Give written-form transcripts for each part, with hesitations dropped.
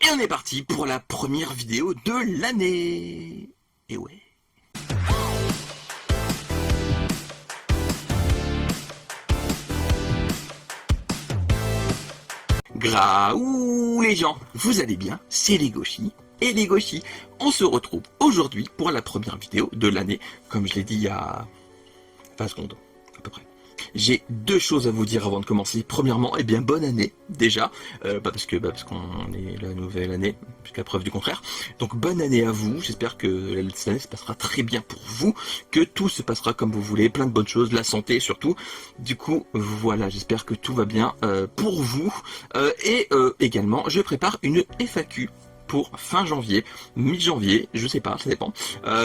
Et on est parti pour la première vidéo de l'année. Et ouais. Graouh les gens, vous allez bien? C'est Legoshi. Et Legoshi, on se retrouve aujourd'hui pour la première vidéo de l'année, comme je l'ai dit il y a 20 secondes, à peu près. J'ai deux choses à vous dire avant de commencer. Premièrement, eh bien bonne année déjà, parce qu'on est la nouvelle année, jusqu'à preuve du contraire. Donc bonne année à vous. J'espère que cette année se passera très bien pour vous, que tout se passera comme vous voulez, plein de bonnes choses, la santé surtout. Du coup, voilà, j'espère que tout va bien pour vous. Et également, je prépare une FAQ pour fin janvier, mi-janvier, je sais pas, ça dépend.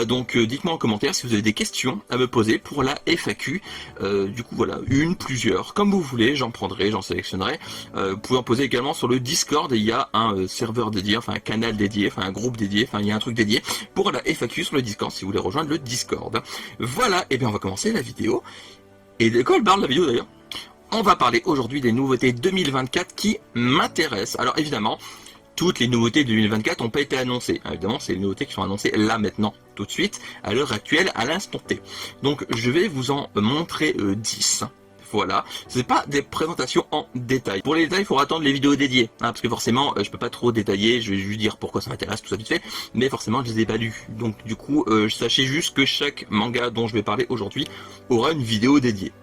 Donc dites-moi en commentaire si vous avez des questions à me poser pour la FAQ. Du coup voilà, une, plusieurs, comme vous voulez, j'en prendrai, j'en sélectionnerai. Vous pouvez en poser également sur le Discord, il y a un serveur dédié, enfin un canal dédié, enfin un groupe dédié, enfin il y a un truc dédié pour la FAQ sur le Discord si vous voulez rejoindre le Discord. Voilà, et bien on va commencer la vidéo. Et de quoi elle parle la vidéo d'ailleurs? On va parler aujourd'hui des nouveautés 2024 qui m'intéressent. Alors évidemment, toutes les nouveautés de 2024 n'ont pas été annoncées. Évidemment, c'est les nouveautés qui sont annoncées là, maintenant, tout de suite, à l'heure actuelle, à l'instant T. Donc, je vais vous en montrer 10. Voilà. C'est pas des présentations en détail. Pour les détails, il faudra attendre les vidéos dédiées. Parce que forcément, je peux pas trop détailler. Je vais juste dire pourquoi ça m'intéresse, tout ça vite fait. Mais forcément, je les ai pas lus. Donc, du coup, sachez juste que chaque manga dont je vais parler aujourd'hui aura une vidéo dédiée.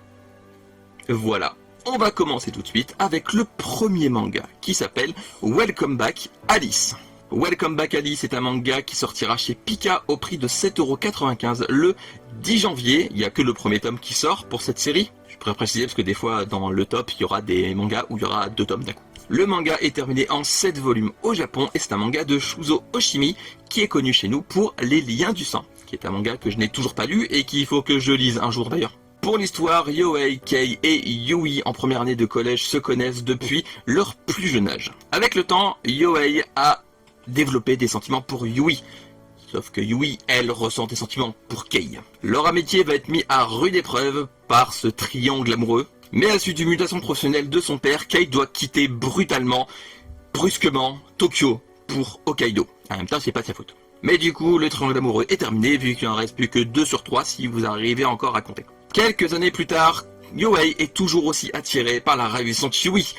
Voilà. On va commencer tout de suite avec le premier manga qui s'appelle Welcome Back Alice. Welcome Back Alice est un manga qui sortira chez Pika au prix de 7,95 € le 10 janvier. Il n'y a que le premier tome qui sort pour cette série. Je pourrais préciser parce que des fois dans le top il y aura des mangas où il y aura 2 tomes d'un coup. Le manga est terminé en 7 volumes au Japon et c'est un manga de Shuzo Oshimi qui est connu chez nous pour Les Liens du Sang, qui est un manga que je n'ai toujours pas lu et qu'il faut que je lise un jour d'ailleurs. Pour l'histoire, Yohei, Kei et Yui en première année de collège se connaissent depuis leur plus jeune âge. Avec le temps, Yohei a développé des sentiments pour Yui. Sauf que Yui, elle, ressent des sentiments pour Kei. Leur amitié va être mise à rude épreuve par ce triangle amoureux. Mais à la suite d'une mutation professionnelle de son père, Kei doit quitter brusquement, Tokyo pour Hokkaido. En même temps, c'est pas de sa faute. Mais du coup, le triangle amoureux est terminé vu qu'il n'en reste plus que 2 sur 3 si vous arrivez encore à compter. Quelques années plus tard, Yohei est toujours aussi attiré par la ravissante Yui.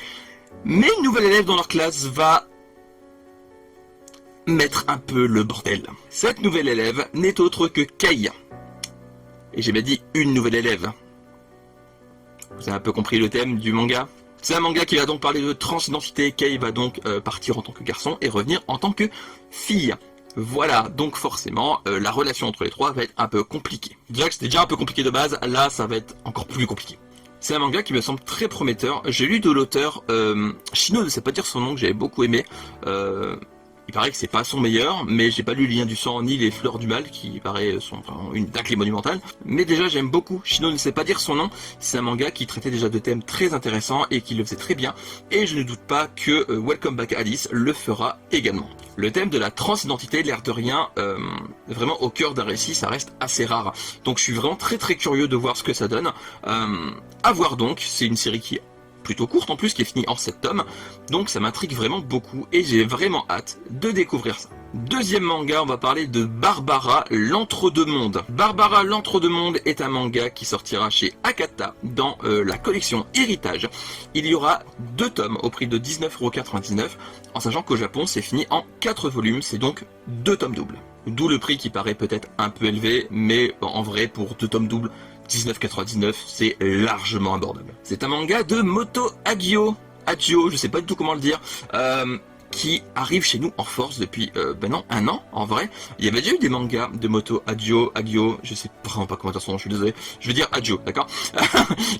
Mais une nouvelle élève dans leur classe va mettre un peu le bordel. Cette nouvelle élève n'est autre que Kei. Et j'ai bien dit une nouvelle élève. Vous avez un peu compris le thème du manga? C'est un manga qui va donc parler de transidentité. Kei va donc partir en tant que garçon et revenir en tant que fille. Voilà, donc forcément, la relation entre les trois va être un peu compliquée. Déjà que c'était déjà un peu compliqué de base, là ça va être encore plus compliqué. C'est un manga qui me semble très prometteur. J'ai lu de l'auteur, Shino ne sait pas dire son nom, que j'avais beaucoup aimé. Il paraît que c'est pas son meilleur, mais j'ai pas lu Les Liens du Sang ni Les Fleurs du Mal, qui paraît sont vraiment une taclée monumentale. Mais déjà j'aime beaucoup Shino ne sait pas dire son nom. C'est un manga qui traitait déjà de thèmes très intéressants et qui le faisait très bien. Et je ne doute pas que Welcome Back Alice le fera également. Le thème de la transidentité, l'air de rien, vraiment au cœur d'un récit, ça reste assez rare. Donc je suis vraiment très curieux de voir ce que ça donne. À voir donc, c'est une série qui est plutôt courte en plus, qui est finie en 7 tomes, donc ça m'intrigue vraiment beaucoup et j'ai vraiment hâte de découvrir ça. Deuxième manga, on va parler de Barbara l'Entre-deux-Mondes. Barbara l'Entre-deux-Mondes est un manga qui sortira chez Akata dans la collection Héritage. Il y aura 2 tomes au prix de 19,99 €, en sachant qu'au Japon c'est fini en 4 volumes, c'est donc 2 tomes doubles. D'où le prix qui paraît peut-être un peu élevé, mais en vrai pour 2 tomes doubles, 19,99 €, c'est largement abordable. C'est un manga de Moto Hagio, je sais pas du tout comment le dire, qui arrive chez nous en force depuis, un an, en vrai. Il y avait déjà eu des mangas de Moto Hagio, je sais vraiment pas comment dire son nom, je suis désolé, je vais dire Hagio, d'accord.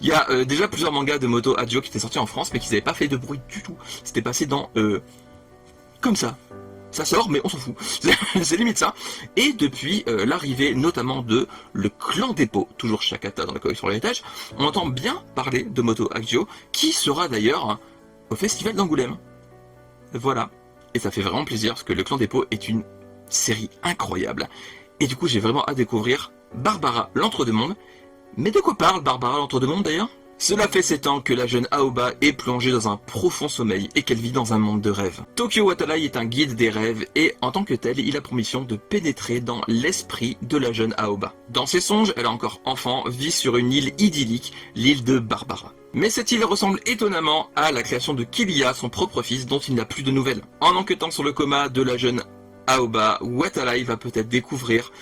Il y a déjà plusieurs mangas de Moto Hagio qui étaient sortis en France, mais qui n'avaient pas fait de bruit du tout. C'était passé dans, comme ça. Ça sort, mais on s'en fout. C'est limite ça. Et depuis l'arrivée notamment de Le Clan des Pots, toujours chez Akata dans la collection Héritage, on entend bien parler de Moto Hagio, qui sera d'ailleurs au Festival d'Angoulême. Voilà. Et ça fait vraiment plaisir, parce que Le Clan des Pots est une série incroyable. Et du coup, j'ai vraiment hâte de découvrir Barbara l'Entre-deux-Mondes. Mais de quoi parle Barbara l'Entre-deux-Mondes d'ailleurs? Cela fait 7 ans que la jeune Aoba est plongée dans un profond sommeil et qu'elle vit dans un monde de rêves. Tokyo Watalai est un guide des rêves et en tant que tel, il a pour mission de pénétrer dans l'esprit de la jeune Aoba. Dans ses songes, elle, encore enfant, vit sur une île idyllique, l'île de Barbara. Mais cette île ressemble étonnamment à la création de Kilia, son propre fils, dont il n'a plus de nouvelles. En enquêtant sur le coma de la jeune Aoba, Watalai va peut-être découvrir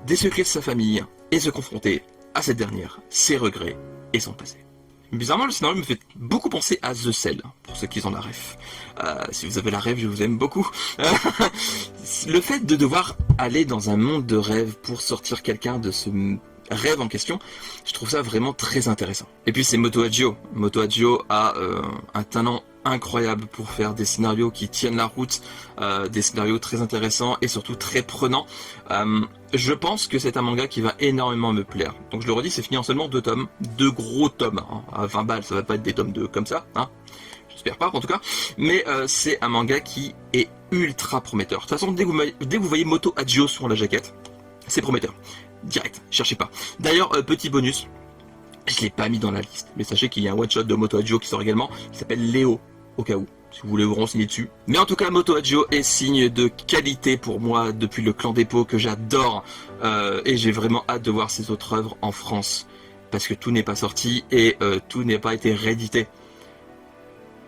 des secrets de sa famille et se confronter à cette dernière, ses regrets et son passé. Bizarrement, le scénario me fait beaucoup penser à The Cell, pour ceux qui ont la ref. Si vous avez la ref, je vous aime beaucoup. Le fait de devoir aller dans un monde de rêve pour sortir quelqu'un de ce rêve en question, je trouve ça vraiment très intéressant. Et puis c'est Moto Hagio. Moto Hagio a un talent incroyable pour faire des scénarios qui tiennent la route, des scénarios très intéressants et surtout très prenants. Je pense que c'est un manga qui va énormément me plaire. Donc je le redis, c'est fini en seulement 2 tomes, 2 gros tomes, hein. À 20 balles, ça va pas être des tomes comme ça, hein. J'espère pas en tout cas, mais c'est un manga qui est ultra prometteur. De toute façon, dès que vous voyez Moto Hagio sur la jaquette, c'est prometteur. Direct, cherchez pas. D'ailleurs, petit bonus, je l'ai pas mis dans la liste, mais sachez qu'il y a un one-shot de Moto Hagio qui sort également, qui s'appelle Léo, au cas où, si vous voulez vous renseigner dessus. Mais en tout cas, Moto Hagio est signe de qualité pour moi depuis le Clan des Pots que j'adore, et j'ai vraiment hâte de voir ses autres œuvres en France, parce que tout n'est pas sorti et tout n'a pas été réédité.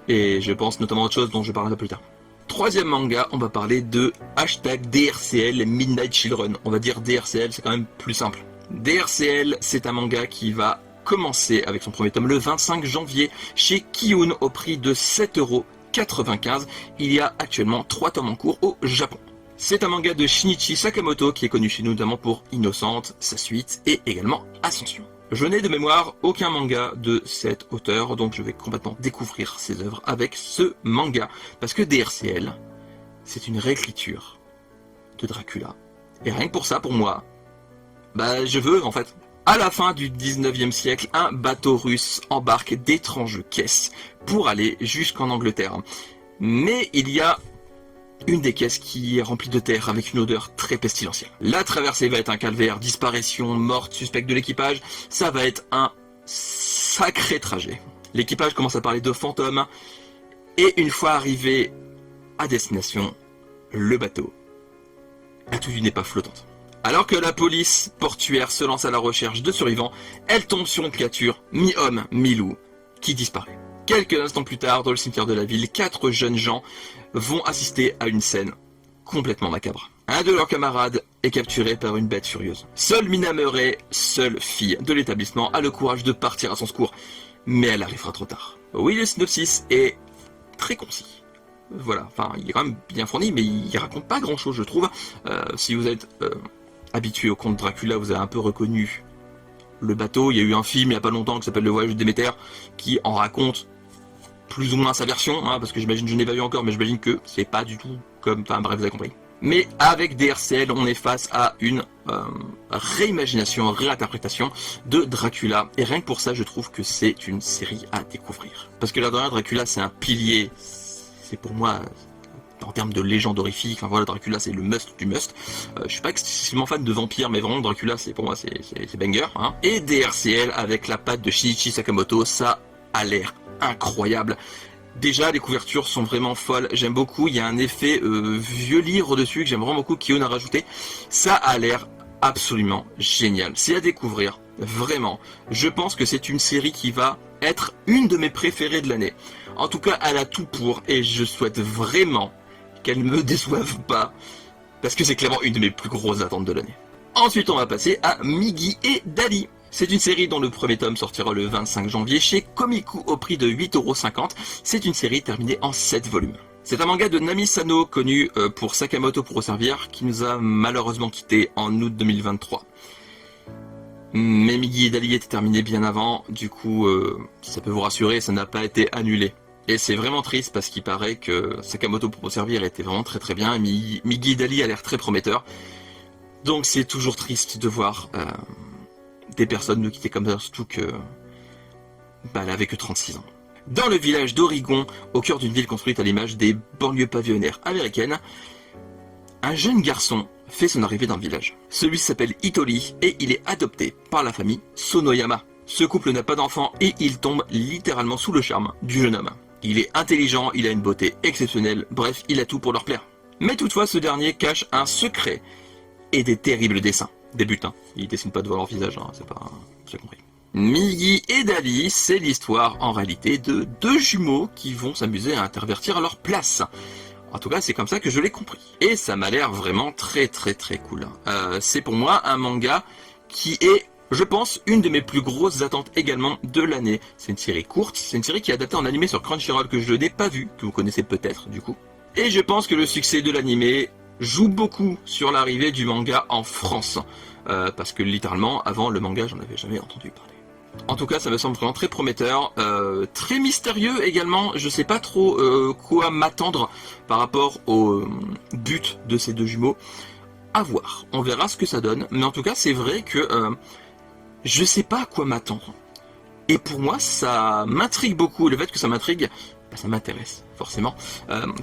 Et je pense notamment à autre chose dont je parlerai plus tard. Troisième manga, on va parler de #DRCL Midnight Children. On va dire DRCL, c'est quand même plus simple. DRCL, c'est un manga qui va commencer avec son premier tome le 25 janvier chez Kiyun au prix de 7,95 €. Il y a actuellement 3 tomes en cours au Japon. C'est un manga de Shinichi Sakamoto qui est connu chez nous notamment pour Innocente, sa suite et également Ascension. Je n'ai de mémoire aucun manga de cet auteur, donc je vais complètement découvrir ses œuvres avec ce manga. Parce que DRCL, c'est une réécriture de Dracula. Et rien que pour ça, pour moi, je veux en fait. À la fin du 19e siècle, un bateau russe embarque d'étranges caisses pour aller jusqu'en Angleterre. Mais il y a une des caisses qui est remplie de terre avec une odeur très pestilentielle. La traversée va être un calvaire, disparition, morte, suspect de l'équipage, ça va être un sacré trajet. L'équipage commence à parler de fantômes, et une fois arrivé à destination, le bateau a toute une épave flottante. Alors que la police portuaire se lance à la recherche de survivants, elle tombe sur une créature, mi-homme, mi-loup, qui disparaît. Quelques instants plus tard, dans le cimetière de la ville, 4 jeunes gens vont assister à une scène complètement macabre. Un de leurs camarades est capturé par une bête furieuse. Seule Mina Murray, seule fille de l'établissement, a le courage de partir à son secours, mais elle arrivera trop tard. Oui, le synopsis est très concis. Voilà, enfin, il est quand même bien fourni, mais il raconte pas grand-chose, je trouve. Si vous êtes habitué au conte Dracula, vous avez un peu reconnu le bateau. Il y a eu un film il n'y a pas longtemps qui s'appelle Le Voyage de Déméter, qui en raconte plus ou moins sa version, parce que j'imagine, je n'ai pas vu encore, mais j'imagine que c'est pas du tout comme, enfin bref, vous avez compris. Mais avec DRCL, on est face à une réimagination, réinterprétation de Dracula, et rien que pour ça, je trouve que c'est une série à découvrir. Parce que là, derrière Dracula, c'est un pilier, c'est pour moi, en termes de légende horrifique, enfin voilà, Dracula c'est le must du must. Je suis pas excessivement fan de vampires, mais vraiment Dracula, c'est pour moi, c'est banger. Et DRCL avec la patte de Shinichi Sakamoto, ça a l'air incroyable. Déjà, les couvertures sont vraiment folles. J'aime beaucoup. Il y a un effet vieux livre dessus que j'aime vraiment beaucoup. Kiyun a rajouté. Ça a l'air absolument génial. C'est à découvrir. Vraiment. Je pense que c'est une série qui va être une de mes préférées de l'année. En tout cas, elle a tout pour. Et je souhaite vraiment qu'elle ne me déçoive pas. Parce que c'est clairement une de mes plus grosses attentes de l'année. Ensuite, on va passer à Migi et Dali. C'est une série dont le premier tome sortira le 25 janvier chez Komiku au prix de 8,50 €. C'est une série terminée en 7 volumes. C'est un manga de Nami Sano, connu pour Sakamoto pour servir, qui nous a malheureusement quitté en août 2023. Mais Migi et Dali était terminé bien avant, du coup, si ça peut vous rassurer, ça n'a pas été annulé. Et c'est vraiment triste parce qu'il paraît que Sakamoto pour servir était vraiment très très bien, et Migi et Dali a l'air très prometteur. Donc c'est toujours triste de voir des personnes nous quitter comme ça, surtout que elle avait que 36 ans. Dans le village d'Oregon, au cœur d'une ville construite à l'image des banlieues pavillonnaires américaines, un jeune garçon fait son arrivée dans le village. Celui s'appelle Hitori et il est adopté par la famille Sonoyama. Ce couple n'a pas d'enfant et il tombe littéralement sous le charme du jeune homme. Il est intelligent, il a une beauté exceptionnelle, bref, il a tout pour leur plaire. Mais toutefois, ce dernier cache un secret et des terribles dessins. Des buts, hein. Ils dessinent pas devant leur visage, hein. J'ai compris. Miggy et Dali, c'est l'histoire en réalité de deux jumeaux qui vont s'amuser à intervertir à leur place. En tout cas, c'est comme ça que je l'ai compris. Et ça m'a l'air vraiment très cool. C'est pour moi un manga qui est, je pense, une de mes plus grosses attentes également de l'année. C'est une série courte, c'est une série qui est adaptée en animé sur Crunchyroll que je n'ai pas vu, que vous connaissez peut-être du coup. Et je pense que le succès de l'animé joue beaucoup sur l'arrivée du manga en France. Parce que littéralement, avant le manga, j'en avais jamais entendu parler. En tout cas, ça me semble vraiment très prometteur, très mystérieux également. Je sais pas trop quoi m'attendre par rapport au but de ces deux jumeaux. À voir, on verra ce que ça donne. Mais en tout cas, c'est vrai que je sais pas à quoi m'attendre. Et pour moi, ça m'intrigue beaucoup. Le fait que ça m'intrigue, ça m'intéresse, forcément.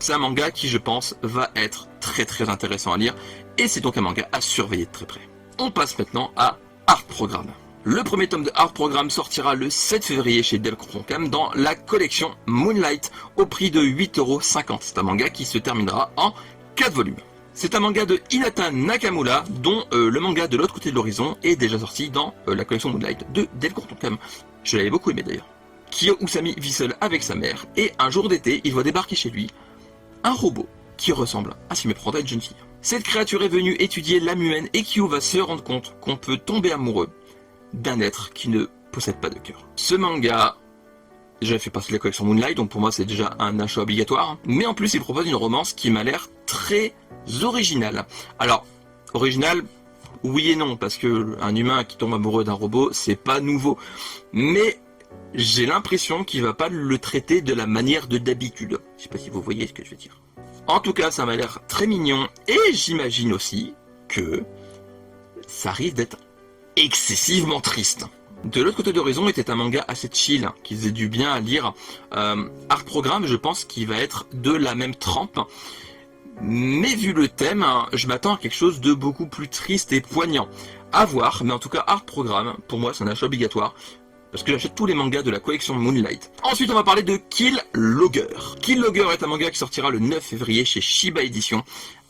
C'est un manga qui, je pense, va être très intéressant à lire. Et c'est donc un manga à surveiller de très près. On passe maintenant à Art Programme. Le premier tome de Art Programme sortira le 7 février chez Delcourt Tonkam dans la collection Moonlight au prix de 8,50 €. C'est un manga qui se terminera en 4 volumes. C'est un manga de Hinata Nakamura, dont le manga de l'autre côté de l'horizon est déjà sorti dans la collection Moonlight de Delcourt Tonkam. Je l'avais beaucoup aimé d'ailleurs. Kyo Usami vit seul avec sa mère, et un jour d'été, il voit débarquer chez lui un robot qui ressemble à s'y méprendre à une jeune fille. Cette créature est venue étudier l'âme humaine et Kyo va se rendre compte qu'on peut tomber amoureux d'un être qui ne possède pas de cœur. Ce manga, déjà fait partie de la collection Moonlight, donc pour moi c'est déjà un achat obligatoire, mais en plus il propose une romance qui m'a l'air très originale. Alors, original, oui et non, parce que un humain qui tombe amoureux d'un robot, c'est pas nouveau, mais j'ai l'impression qu'il va pas le traiter de la manière de d'habitude. Je sais pas si vous voyez ce que je veux dire. En tout cas, ça m'a l'air très mignon, et j'imagine aussi que ça risque d'être excessivement triste. De l'autre côté d'horizon était un manga assez chill, qui faisait du bien à lire. Art Programme, je pense qu'il va être de la même trempe, mais vu le thème, je m'attends à quelque chose de beaucoup plus triste et poignant. À voir, mais en tout cas Art Programme, pour moi c'est un achat obligatoire, parce que j'achète tous les mangas de la collection Moonlight. Ensuite on va parler de Kill Logger. Kill Logger est un manga qui sortira le 9 février chez Shiba Edition.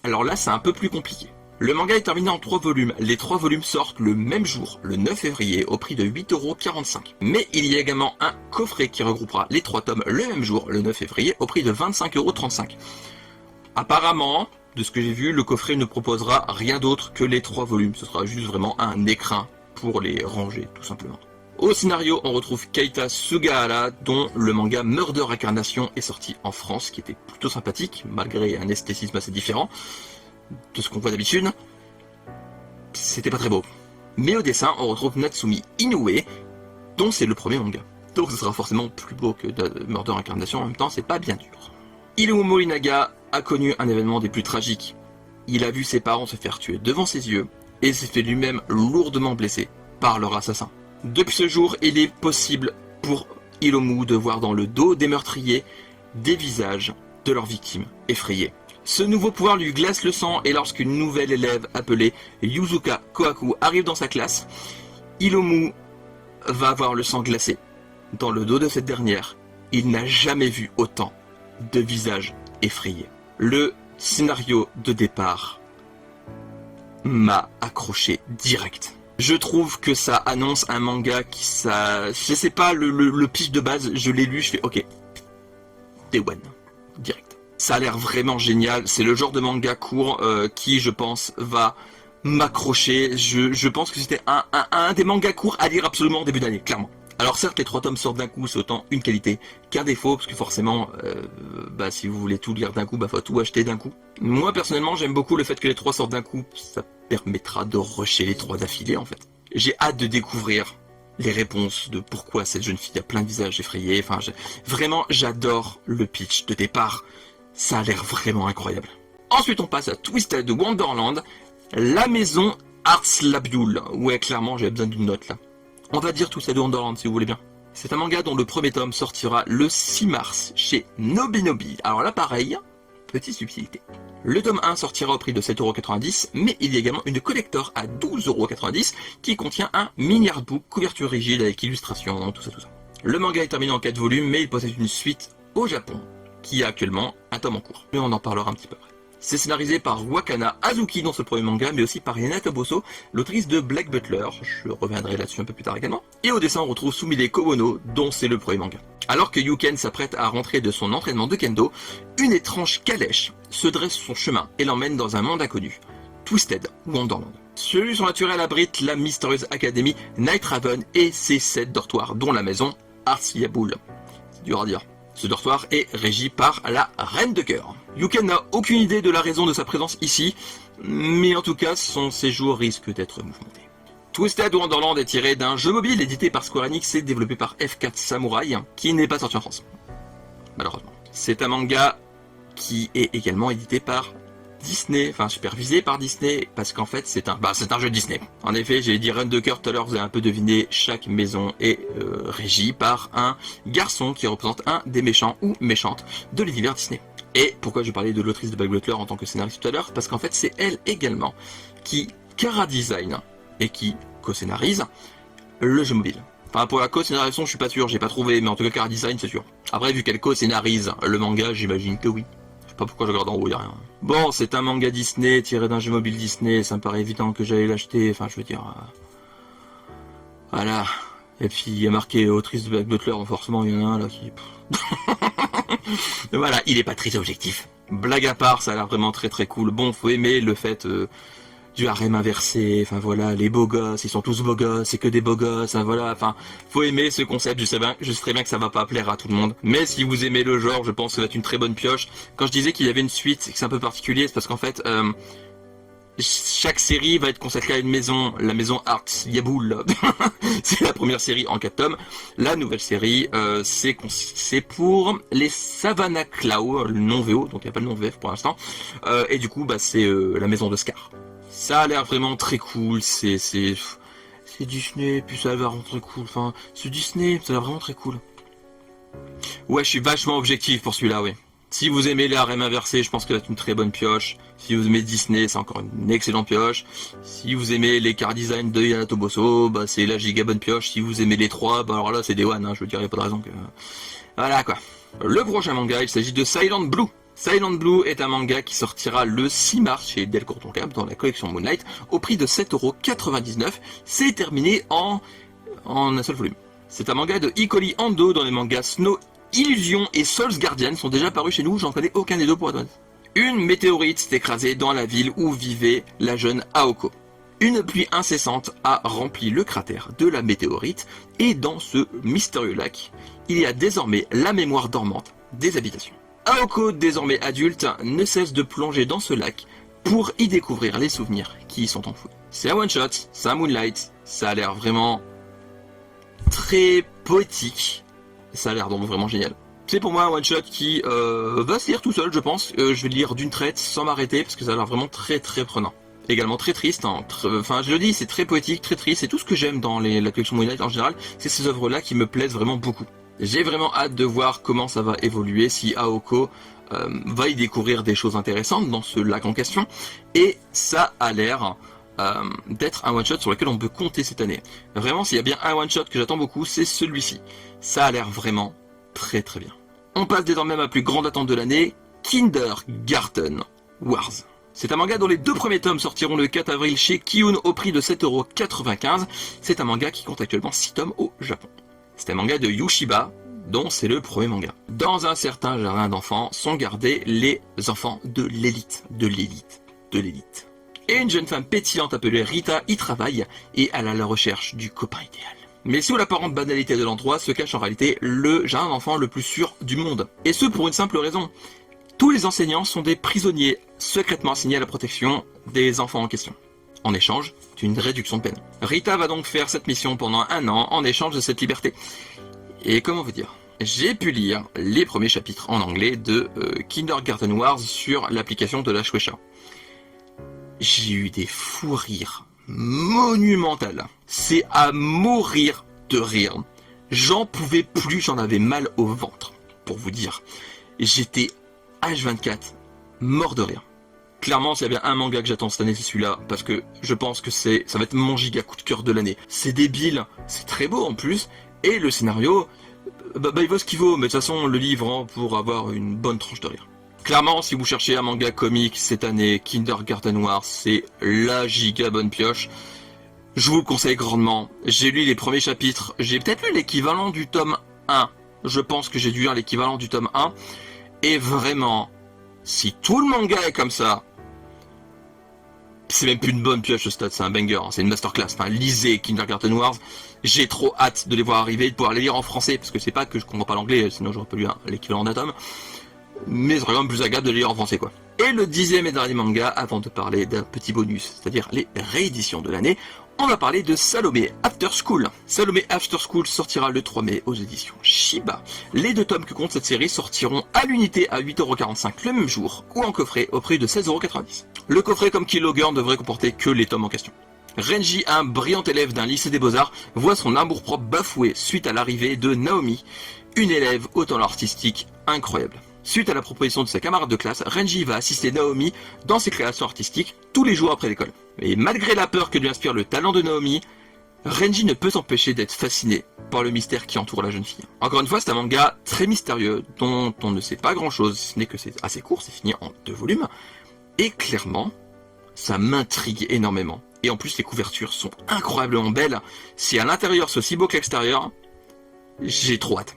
Alors là c'est un peu plus compliqué. Le manga est terminé en 3 volumes. Les 3 volumes sortent le même jour, le 9 février, au prix de 8,45 €. Mais il y a également un coffret qui regroupera les 3 tomes le même jour, le 9 février, au prix de 25,35 €. Apparemment, de ce que j'ai vu, le coffret ne proposera rien d'autre que les 3 volumes. Ce sera juste vraiment un écrin pour les ranger, tout simplement. Au scénario, on retrouve Keita Sugahara, dont le manga Murder Incarnation est sorti en France, qui était plutôt sympathique, malgré un esthétisme assez différent de ce qu'on voit d'habitude. C'était pas très beau. Mais au dessin, on retrouve Natsumi Inoue, dont c'est le premier manga. Donc ce sera forcément plus beau que Murder Incarnation, en même temps c'est pas bien dur. Hiromu Morinaga a connu un événement des plus tragiques. Il a vu ses parents se faire tuer devant ses yeux, et s'est fait lui-même lourdement blessé par leur assassin. Depuis ce jour, il est possible pour Hiromu de voir dans le dos des meurtriers des visages de leurs victimes effrayées. Ce nouveau pouvoir lui glace le sang, et lorsqu'une nouvelle élève appelée Yuzuka Kohaku arrive dans sa classe, Hiromu va avoir le sang glacé. Dans le dos de cette dernière, il n'a jamais vu autant de visages effrayés. Le scénario de départ m'a accroché direct. Je trouve que ça annonce un manga qui je sais pas, le pitch de base, je l'ai lu, je fais ok. Day one. Direct. Ça a l'air vraiment génial, c'est le genre de manga court qui, je pense, va m'accrocher. Je pense que c'était un des mangas courts à lire absolument au début d'année, clairement. Alors certes, les 3 tomes sortent d'un coup, c'est autant une qualité qu'un défaut, parce que forcément, si vous voulez tout lire d'un coup, faut tout acheter d'un coup. Moi, personnellement, j'aime beaucoup le fait que les 3 sortent d'un coup, ça permettra de rusher les 3 d'affilée, en fait. J'ai hâte de découvrir les réponses de pourquoi cette jeune fille a plein de visages effrayés. Enfin, vraiment, j'adore le pitch de départ. Ça a l'air vraiment incroyable. Ensuite, on passe à Twisted Wonderland, la maison Arts Labule. Ouais, clairement, j'avais besoin d'une note là. On va dire Twisted Wonderland si vous voulez bien. C'est un manga dont le premier tome sortira le 6 mars chez Nobinobi. Alors là, pareil, petite subtilité. Le tome 1 sortira au prix de 7,90€, mais il y a également une collector à 12,90€ qui contient un mini artbook, couverture rigide avec illustration, tout ça. Le manga est terminé en 4 volumes, mais il possède une suite au Japon, qui a actuellement un tome en cours. Mais on en parlera un petit peu après. C'est scénarisé par Wakana Azuki dans ce premier manga, mais aussi par Hinata Bosso, l'autrice de Black Butler, je reviendrai là-dessus un peu plus tard également. Et au dessin on retrouve Sumide Kobono, dont c'est le premier manga. Alors que Yuken s'apprête à rentrer de son entraînement de kendo, une étrange calèche se dresse sur son chemin et l'emmène dans un monde inconnu, Twisted ou Wonderland. Solution naturelle abrite la mystérieuse académie Night Raven et ses 7 dortoirs, dont la maison Ars Yaboul. C'est dur à dire. Ce dortoir est régi par la Reine de Cœur. Yuken n'a aucune idée de la raison de sa présence ici, mais en tout cas, son séjour risque d'être mouvementé. Twisted Wonderland est tiré d'un jeu mobile édité par Square Enix et développé par F4 Samurai, qui n'est pas sorti en France, malheureusement. C'est un manga qui est également édité par Disney, enfin supervisé par Disney, parce qu'en fait c'est un jeu Disney. En effet, j'ai dit Reine de Cœur tout à l'heure, vous avez un peu deviné, chaque maison est régie par un garçon qui représente un des méchants ou méchantes de l'univers Disney. Et pourquoi je parlais de l'autrice de Black Butler en tant que scénariste tout à l'heure, parce qu'en fait c'est elle également qui chara-design et qui co-scénarise le jeu mobile. Enfin, pour la co-scénarisation, je suis pas sûr, j'ai pas trouvé, mais en tout cas chara-design c'est sûr. Après, vu qu'elle co-scénarise le manga, j'imagine que oui. Je sais pas pourquoi je regarde en haut, y'a rien. Bon, c'est un manga Disney tiré d'un jeu mobile Disney, ça me paraît évident que j'allais l'acheter, enfin je veux dire... Voilà. Et puis il y a marqué autrice de Black Butler, donc forcément il y en a un là qui... Voilà, il est pas très objectif. Blague à part, ça a l'air vraiment très très cool. Bon, faut aimer le fait du harem inversé, enfin voilà, les beaux gosses, ils sont tous beaux gosses, c'est que des beaux gosses, hein, voilà, enfin, faut aimer ce concept, je sais très bien que ça va pas plaire à tout le monde, mais si vous aimez le genre, je pense que ça va être une très bonne pioche. Quand je disais qu'il y avait une suite, et que c'est un peu particulier, c'est parce qu'en fait, chaque série va être consacrée à une maison, la maison Ars Yaboul, c'est la première série en 4 tomes, la nouvelle série, c'est pour les Savannah Claw, le nom VO, donc il n'y a pas le nom VF pour l'instant, et du coup, bah, c'est la maison de Scar. Ça a l'air vraiment très cool, c'est Disney, puis ça a l'air vraiment très cool, enfin, c'est Disney, ça a l'air vraiment très cool. Ouais, je suis vachement objectif pour celui-là, oui. Si vous aimez les harems inversés, je pense que c'est une très bonne pioche. Si vous aimez Disney, c'est encore une excellente pioche. Si vous aimez les car design de Yanato Bosso, bah c'est la giga bonne pioche. Si vous aimez les trois, bah alors là c'est des one, hein, je veux dire, y a pas de raison que... Voilà quoi. Le prochain manga, il s'agit de Silent Blue. Silent Blue est un manga qui sortira le 6 mars chez Delcourt Tonkam dans la collection Moonlight au prix de 7,99€. C'est terminé en un seul volume. C'est un manga de Hikori Ando dont les mangas Snow Illusion et Souls Guardian sont déjà parus chez nous, j'en connais aucun des deux pour être honnête. Une météorite s'est écrasée dans la ville où vivait la jeune Aoko. Une pluie incessante a rempli le cratère de la météorite et dans ce mystérieux lac, il y a désormais la mémoire dormante des habitations. Aoko, désormais adulte, ne cesse de plonger dans ce lac pour y découvrir les souvenirs qui y sont enfouis. C'est un one-shot, c'est un Moonlight, ça a l'air vraiment très poétique, ça a l'air donc vraiment génial. C'est pour moi un one-shot qui va se lire tout seul, je pense. Je vais le lire d'une traite sans m'arrêter parce que ça a l'air vraiment très très prenant. Également très triste, hein. Enfin je le dis, c'est très poétique, très triste, c'est tout ce que j'aime dans la collection Moonlight en général, c'est ces œuvres-là qui me plaisent vraiment beaucoup. J'ai vraiment hâte de voir comment ça va évoluer, si Aoko va y découvrir des choses intéressantes dans ce lac en question, et ça a l'air d'être un one-shot sur lequel on peut compter cette année. Vraiment, s'il y a bien un one-shot que j'attends beaucoup, c'est celui-ci. Ça a l'air vraiment très très bien. On passe désormais à ma plus grande attente de l'année, Kindergarten Wars. C'est un manga dont les 2 premiers tomes sortiront le 4 avril chez Kiun au prix de 7,95€. C'est un manga qui compte actuellement 6 tomes au Japon. C'est un manga de Yushiba, dont c'est le premier manga. Dans un certain jardin d'enfants sont gardés les enfants de l'élite. Et une jeune femme pétillante appelée Rita y travaille et elle a la recherche du copain idéal. Mais sous l'apparente banalité de l'endroit se cache en réalité le jardin d'enfants le plus sûr du monde. Et ce pour une simple raison. Tous les enseignants sont des prisonniers secrètement assignés à la protection des enfants en question. En échange d'une réduction de peine. Rita va donc faire cette mission pendant 1 an en échange de cette liberté. Et comment vous dire ? J'ai pu lire les premiers chapitres en anglais de Kindergarten Wars sur l'application de la Shueisha. J'ai eu des fous rires monumentales. C'est à mourir de rire. J'en pouvais plus, j'en avais mal au ventre. Pour vous dire, j'étais H24 mort de rire. Clairement, s'il y a bien un manga que j'attends cette année, c'est celui-là, parce que je pense que ça va être mon giga coup de cœur de l'année. C'est débile, c'est très beau en plus, et le scénario, il vaut ce qu'il vaut, mais de toute façon, le livre, hein, pour avoir une bonne tranche de rire. Clairement, si vous cherchez un manga comique cette année, Kindergarten Wars, c'est la giga bonne pioche. Je vous le conseille grandement. J'ai lu les premiers chapitres, j'ai peut-être lu l'équivalent du tome 1. Je pense que j'ai dû lire l'équivalent du tome 1. Et vraiment, si tout le manga est comme ça, c'est même plus une bonne pioche au stade, c'est un banger, hein, c'est une masterclass. Enfin, lisez Kindergarten Wars. J'ai trop hâte de les voir arriver, de pouvoir les lire en français, parce que c'est pas que je comprends pas l'anglais, sinon j'aurais pas lu l'équivalent d'un tome. Mais c'est vraiment plus agréable de les lire en français, quoi. Et le 10e et dernier manga, avant de parler d'un petit bonus, c'est-à-dire les rééditions de l'année, on va parler de Salomé After School. Salomé After School sortira le 3 mai aux éditions Shiba. Les 2 tomes que compte cette série sortiront à l'unité à 8,45€ le même jour, ou en coffret au prix de 16,90€. Le coffret comme Keylogger ne devrait comporter que les tomes en question. Renji, un brillant élève d'un lycée des beaux-arts, voit son amour-propre bafoué suite à l'arrivée de Naomi, une élève au talent artistique incroyable. Suite à la proposition de sa camarade de classe, Renji va assister Naomi dans ses créations artistiques tous les jours après l'école. Et malgré la peur que lui inspire le talent de Naomi, Renji ne peut s'empêcher d'être fasciné par le mystère qui entoure la jeune fille. Encore une fois, c'est un manga très mystérieux dont on ne sait pas grand-chose, si ce n'est que c'est assez court, c'est fini en 2 volumes. Et clairement, ça m'intrigue énormément. Et en plus, les couvertures sont incroyablement belles. Si à l'intérieur c'est aussi beau que l'extérieur, j'ai trop hâte.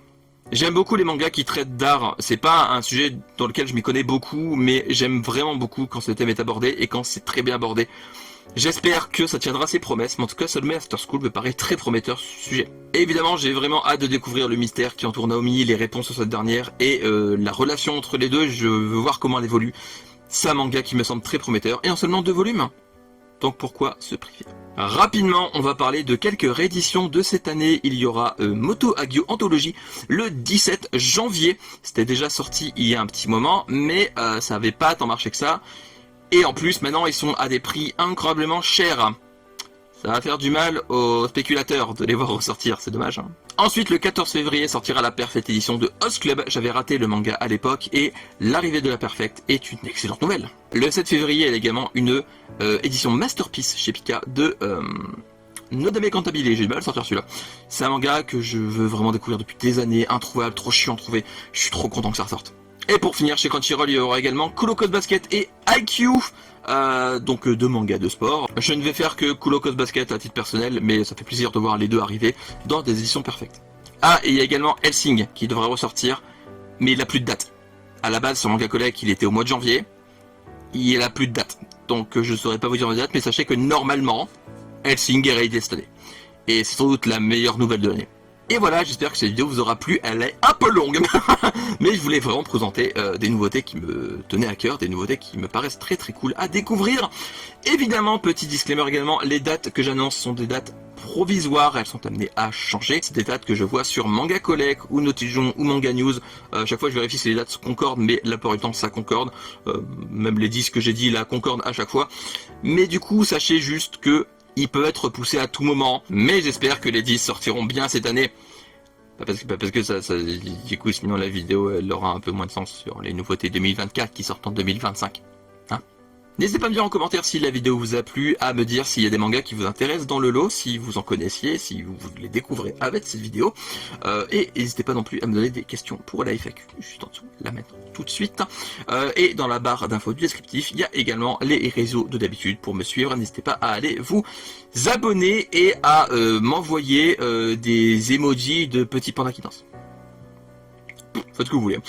J'aime beaucoup les mangas qui traitent d'art. C'est pas un sujet dans lequel je m'y connais beaucoup, mais j'aime vraiment beaucoup quand ce thème est abordé et quand c'est très bien abordé. J'espère que ça tiendra ses promesses, mais en tout cas, Salomé After School me paraît très prometteur ce sujet. Et évidemment, j'ai vraiment hâte de découvrir le mystère qui entoure Naomi, les réponses sur cette dernière et la relation entre les deux. Je veux voir comment elle évolue. C'est un manga qui me semble très prometteur et en seulement 2 volumes. Donc pourquoi se priver? Rapidement, on va parler de quelques rééditions de cette année. Il y aura Moto Hagio Anthologie le 17 janvier. C'était déjà sorti il y a un petit moment, mais ça n'avait pas tant marché que ça. Et en plus, maintenant, ils sont à des prix incroyablement chers. Ça va faire du mal aux spéculateurs de les voir ressortir, c'est dommage. Hein. Ensuite, le 14 février sortira la Perfect édition de Host Club. J'avais raté le manga à l'époque et l'arrivée de la Perfect est une excellente nouvelle. Le 7 février, il y a également une édition Masterpiece chez Pika de Nodame Cantabile. J'ai du mal à sortir celui-là. C'est un manga que je veux vraiment découvrir depuis des années, introuvable, trop chiant à trouver. Je suis trop content que ça ressorte. Et pour finir, chez Crunchyroll, il y aura également Kuroko Basket et IQ, donc 2 mangas de sport. Je ne vais faire que Kuroko Basket à titre personnel, mais ça fait plaisir de voir les 2 arriver dans des éditions perfectes. Ah, et il y a également Hellsing qui devrait ressortir, mais il n'a plus de date. À la base, sur Manga Collect, il était au mois de janvier. Il n'a plus de date. Donc je ne saurais pas vous dire la date, mais sachez que normalement, Hellsing est réédité cette année. Et c'est sans doute la meilleure nouvelle de l'année. Et voilà, j'espère que cette vidéo vous aura plu, elle est un peu longue, mais je voulais vraiment présenter des nouveautés qui me tenaient à cœur, des nouveautés qui me paraissent très très cool à découvrir. Évidemment, petit disclaimer également, les dates que j'annonce sont des dates provisoires, elles sont amenées à changer. C'est des dates que je vois sur Manga Collect ou Notijon ou Manga News. Chaque fois je vérifie si les dates concordent, mais la plupart du temps ça concorde. Même les 10 que j'ai dit là concordent à chaque fois. Mais du coup, sachez juste que il peut être repoussé à tout moment, mais j'espère que les 10 sortiront bien cette année. Parce que ça, du coup, sinon la vidéo elle aura un peu moins de sens sur les nouveautés 2024 qui sortent en 2025. Hein? N'hésitez pas à me dire en commentaire si la vidéo vous a plu, à me dire s'il y a des mangas qui vous intéressent dans le lot, si vous en connaissiez, si vous les découvrez avec cette vidéo. Et n'hésitez pas non plus à me donner des questions pour la FAQ, juste en dessous, la mettre tout de suite. Et dans la barre d'infos du descriptif, il y a également les réseaux de d'habitude pour me suivre. N'hésitez pas à aller vous abonner et à m'envoyer des emojis de petits pandas qui dansent. Faites ce que vous voulez.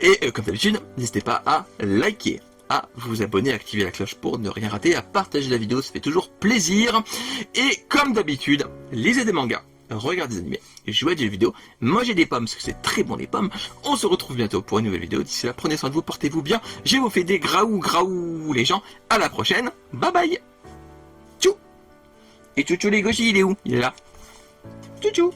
Et comme d'habitude, n'hésitez pas à liker, à vous abonner, à activer la cloche pour ne rien rater, à partager la vidéo, ça fait toujours plaisir. Et comme d'habitude, lisez des mangas, regardez des animés, jouez à des vidéos, mangez des pommes, parce que c'est très bon les pommes. On se retrouve bientôt pour une nouvelle vidéo. D'ici là, prenez soin de vous, portez-vous bien. Je vous fais des graou les gens. À la prochaine. Bye bye. Tchou. Et Chouchou les gauchis, il est où? Il est là. Tchou.